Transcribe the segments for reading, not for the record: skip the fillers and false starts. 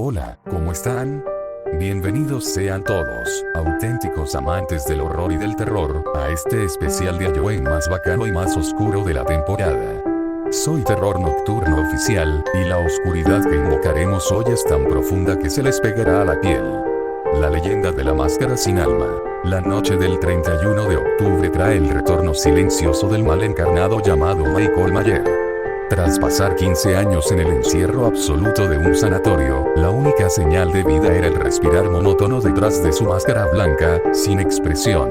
Hola, ¿cómo están? Bienvenidos sean todos, auténticos amantes del horror y del terror, a este especial de Halloween más bacano y más oscuro de la temporada. Soy Terror Nocturno Oficial, y la oscuridad que invocaremos hoy es tan profunda que se les pegará a la piel. La leyenda de la máscara sin alma. La noche del 31 de octubre trae el retorno silencioso del mal encarnado llamado Michael Myers. Tras pasar 15 años en el encierro absoluto de un sanatorio, la única señal de vida era el respirar monótono detrás de su máscara blanca, sin expresión.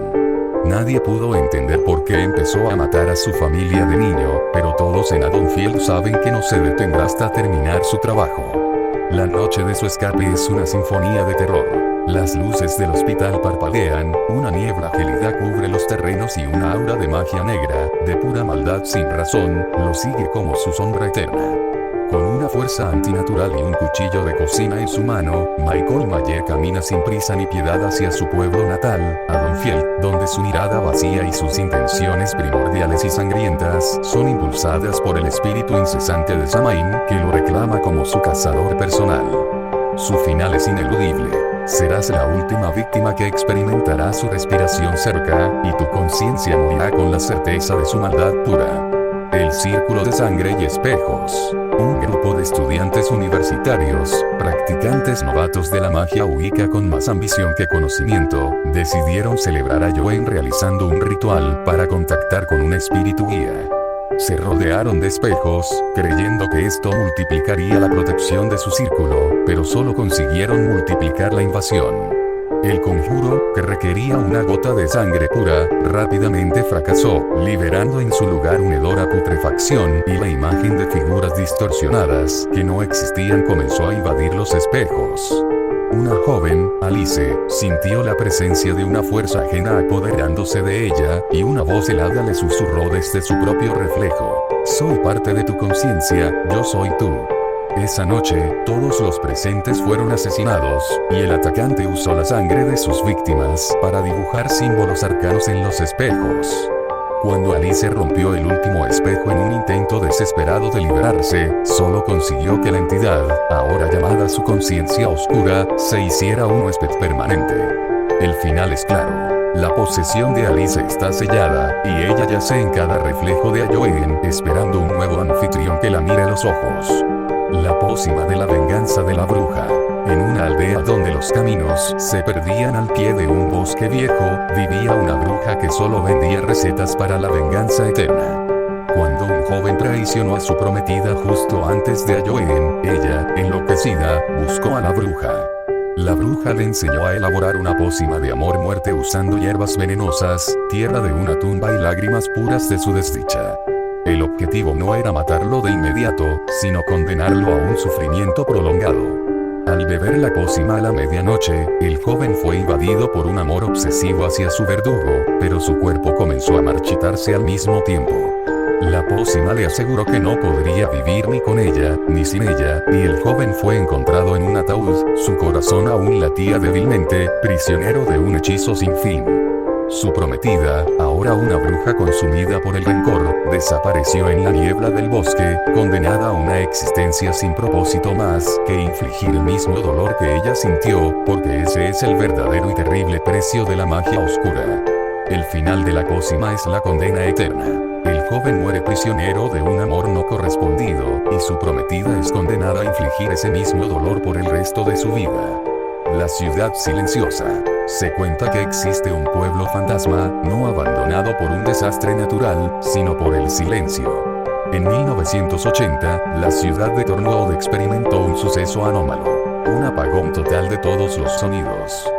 Nadie pudo entender por qué empezó a matar a su familia de niño, pero todos en Haddonfield saben que no se detendrá hasta terminar su trabajo. La noche de su escape es una sinfonía de terror. Las luces del hospital parpadean, una niebla gélida cubre los terrenos y una aura de magia negra, de pura maldad sin razón, lo sigue como su sombra eterna. Con una fuerza antinatural y un cuchillo de cocina en su mano, Michael Myers camina sin prisa ni piedad hacia su pueblo natal, Haddonfield, donde su mirada vacía y sus intenciones primordiales y sangrientas son impulsadas por el espíritu incesante de Samhain, que lo reclama como su cazador personal. Su final es ineludible. Serás la última víctima que experimentará su respiración cerca, y tu conciencia morirá con la certeza de su maldad pura. El Círculo de Sangre y Espejos. Un grupo de estudiantes universitarios, practicantes novatos de la magia Wicca con más ambición que conocimiento, decidieron celebrar a Halloween realizando un ritual para contactar con un espíritu guía. Se rodearon de espejos, creyendo que esto multiplicaría la protección de su círculo, pero solo consiguieron multiplicar la invasión. El conjuro, que requería una gota de sangre pura, rápidamente fracasó, liberando en su lugar una hedora putrefacción, y la imagen de figuras distorsionadas, que no existían, comenzó a invadir los espejos. Una joven, Alice, sintió la presencia de una fuerza ajena apoderándose de ella, y una voz helada le susurró desde su propio reflejo: «Soy parte de tu conciencia, yo soy tú». Esa noche, todos los presentes fueron asesinados, y el atacante usó la sangre de sus víctimas para dibujar símbolos arcanos en los espejos. Cuando Alice rompió el último espejo en un intento desesperado de liberarse, solo consiguió que la entidad, ahora llamada su conciencia oscura, se hiciera un huésped permanente. El final es claro. La posesión de Alice está sellada, y ella yace en cada reflejo de Halloween, esperando un nuevo anfitrión que la mire a los ojos. La pócima de la venganza de la bruja. En una aldea donde los caminos se perdían al pie de un bosque viejo, vivía una bruja que solo vendía recetas para la venganza eterna. Cuando un joven traicionó a su prometida justo antes de Halloween, ella, enloquecida, buscó a la bruja. La bruja le enseñó a elaborar una pócima de amor-muerte usando hierbas venenosas, tierra de una tumba y lágrimas puras de su desdicha. El objetivo no era matarlo de inmediato, sino condenarlo a un sufrimiento prolongado. Al beber la pócima a la medianoche, el joven fue invadido por un amor obsesivo hacia su verdugo, pero su cuerpo comenzó a marchitarse al mismo tiempo. La pócima le aseguró que no podría vivir ni con ella, ni sin ella, y el joven fue encontrado en un ataúd, su corazón aún latía débilmente, prisionero de un hechizo sin fin. Su prometida, ahora una bruja consumida por el rencor, desapareció en la niebla del bosque, condenada a una existencia sin propósito más que infligir el mismo dolor que ella sintió, porque ese es el verdadero y terrible precio de la magia oscura. El final de la pócima es la condena eterna. El joven muere prisionero de un amor no correspondido, y su prometida es condenada a infligir ese mismo dolor por el resto de su vida. La ciudad silenciosa. Se cuenta que existe un pueblo fantasma, no abandonado por un desastre natural, sino por el silencio. En 1980, la ciudad de Thornwood experimentó un suceso anómalo. Un apagón total de todos los sonidos.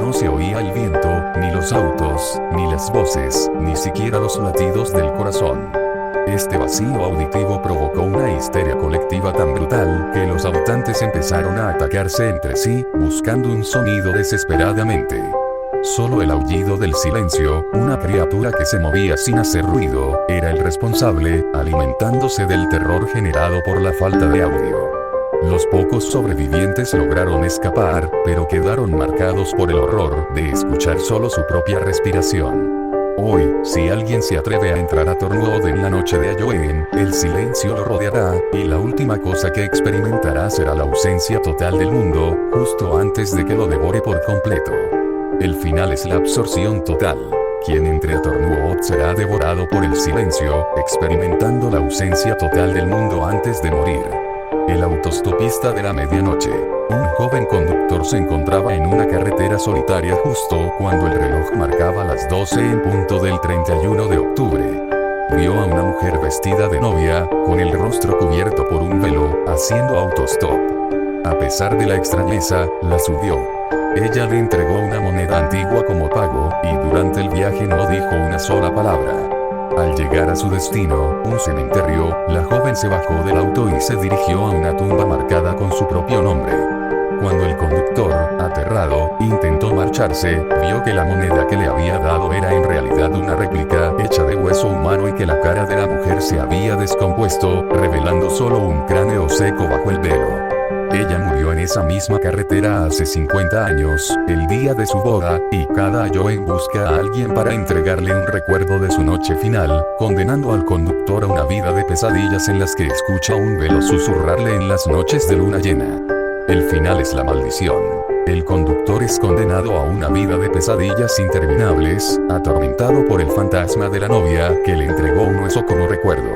No se oía el viento, ni los autos, ni las voces, ni siquiera los latidos del corazón. Este vacío auditivo provocó una histeria colectiva tan brutal que los habitantes empezaron a atacarse entre sí, buscando un sonido desesperadamente. Solo el aullido del silencio, una criatura que se movía sin hacer ruido, era el responsable, alimentándose del terror generado por la falta de audio. Los pocos sobrevivientes lograron escapar, pero quedaron marcados por el horror de escuchar solo su propia respiración. Hoy, si alguien se atreve a entrar a Tornwood en la noche de Halloween, el silencio lo rodeará, y la última cosa que experimentará será la ausencia total del mundo, justo antes de que lo devore por completo. El final es la absorción total. Quien entre a Tornwood será devorado por el silencio, experimentando la ausencia total del mundo antes de morir. El autostopista de la medianoche. Un joven conductor se encontraba en una carretera solitaria justo cuando el reloj marcaba las 12 en punto del 31 de octubre. Vio a una mujer vestida de novia, con el rostro cubierto por un velo, haciendo autostop. A pesar de la extrañeza, la subió. Ella le entregó una moneda antigua como pago, y durante el viaje no dijo una sola palabra. Al llegar a su destino, un cementerio, la joven se bajó del auto y se dirigió a una tumba marcada con su propio nombre. Cuando el conductor, aterrado, intentó marcharse, vio que la moneda que le había dado era en realidad una réplica hecha de hueso humano y que la cara de la mujer se había descompuesto, revelando solo un cráneo seco bajo el velo. Ella murió en esa misma carretera hace 50 años, el día de su boda, y cada Halloween busca a alguien para entregarle un recuerdo de su noche final, condenando al conductor a una vida de pesadillas en las que escucha un velo susurrarle en las noches de luna llena. El final es la maldición. El conductor es condenado a una vida de pesadillas interminables, atormentado por el fantasma de la novia que le entregó un hueso como recuerdo.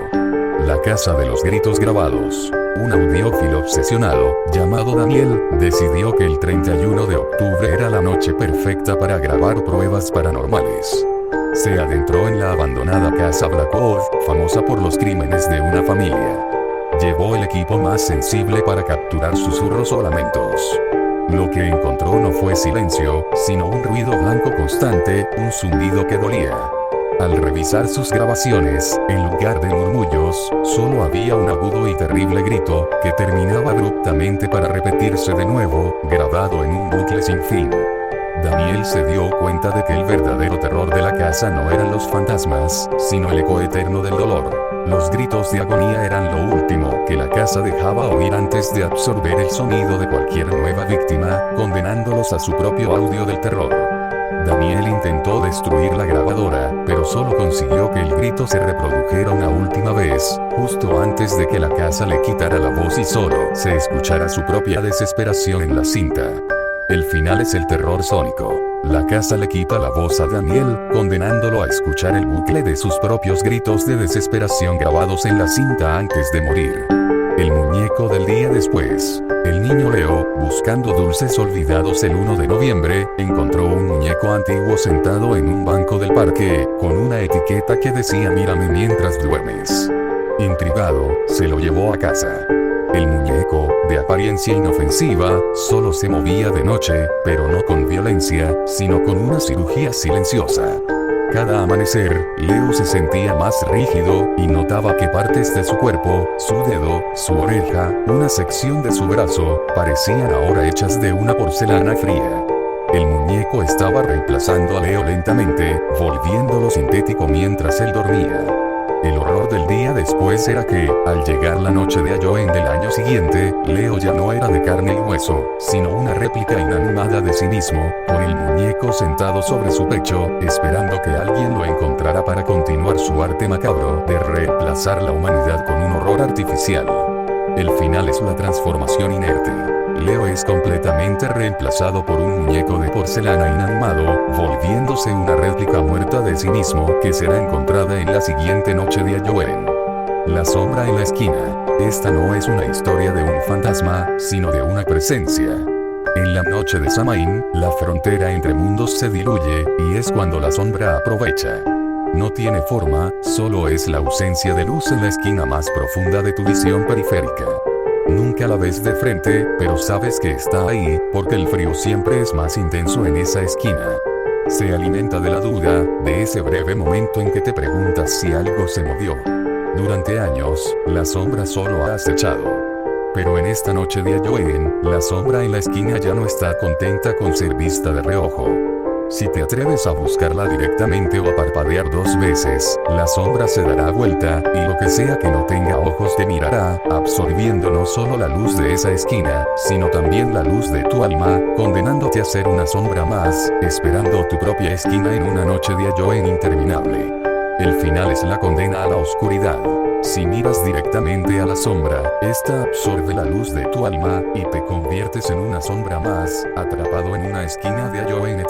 La casa de los gritos grabados. Un audiófilo obsesionado, llamado Daniel, decidió que el 31 de octubre era la noche perfecta para grabar pruebas paranormales. Se adentró en la abandonada casa Blackwood, famosa por los crímenes de una familia. Llevó el equipo más sensible para capturar susurros o lamentos. Lo que encontró no fue silencio, sino un ruido blanco constante, un zumbido que dolía. Al revisar sus grabaciones, en lugar de murmullos, solo había un agudo y terrible grito, que terminaba abruptamente para repetirse de nuevo, grabado en un bucle sin fin. Daniel se dio cuenta de que el verdadero terror de la casa no eran los fantasmas, sino el eco eterno del dolor. Los gritos de agonía eran lo último que la casa dejaba oír antes de absorber el sonido de cualquier nueva víctima, condenándolos a su propio audio del terror. Daniel intentó destruir la grabadora, pero solo consiguió que el grito se reprodujera una última vez, justo antes de que la casa le quitara la voz y solo se escuchara su propia desesperación en la cinta. El final es el terror sónico. La casa le quita la voz a Daniel, condenándolo a escuchar el bucle de sus propios gritos de desesperación grabados en la cinta antes de morir. El muñeco del día después. El niño Leo, buscando dulces olvidados el 1 de noviembre, encontró un muñeco antiguo sentado en un banco del parque, con una etiqueta que decía "Mírame mientras duermes". Intrigado, se lo llevó a casa. El muñeco, de apariencia inofensiva, solo se movía de noche, pero no con violencia, sino con una cirugía silenciosa. Cada amanecer, Leo se sentía más rígido, y notaba que partes de su cuerpo, su dedo, su oreja, una sección de su brazo, parecían ahora hechas de una porcelana fría. El muñeco estaba reemplazando a Leo lentamente, volviéndolo sintético mientras él dormía. El horror del día después era que, al llegar la noche de Halloween del año siguiente, Leo ya no era de carne y hueso, sino una réplica inanimada de sí mismo, con el muñeco sentado sobre su pecho, esperando que alguien lo encontrara para continuar su arte macabro de reemplazar la humanidad con un horror artificial. El final es la transformación inerte. Leo es completamente reemplazado por un muñeco de porcelana inanimado, volviéndose una réplica muerta de sí mismo que será encontrada en la siguiente noche de Halloween. La sombra en la esquina. Esta no es una historia de un fantasma, sino de una presencia. En la noche de Samhain, la frontera entre mundos se diluye, y es cuando la sombra aprovecha. No tiene forma, solo es la ausencia de luz en la esquina más profunda de tu visión periférica. Nunca la ves de frente, pero sabes que está ahí, porque el frío siempre es más intenso en esa esquina. Se alimenta de la duda, de ese breve momento en que te preguntas si algo se movió. Durante años, la sombra solo ha acechado. Pero en esta noche de Halloween, la sombra en la esquina ya no está contenta con ser vista de reojo. Si te atreves a buscarla directamente o a parpadear 2 veces, la sombra se dará vuelta, y lo que sea que no tenga ojos te mirará, absorbiendo no solo la luz de esa esquina, sino también la luz de tu alma, condenándote a ser una sombra más, esperando tu propia esquina en una noche de Ayoen interminable. El final es la condena a la oscuridad. Si miras directamente a la sombra, esta absorbe la luz de tu alma, y te conviertes en una sombra más, atrapado en una esquina de Ayoen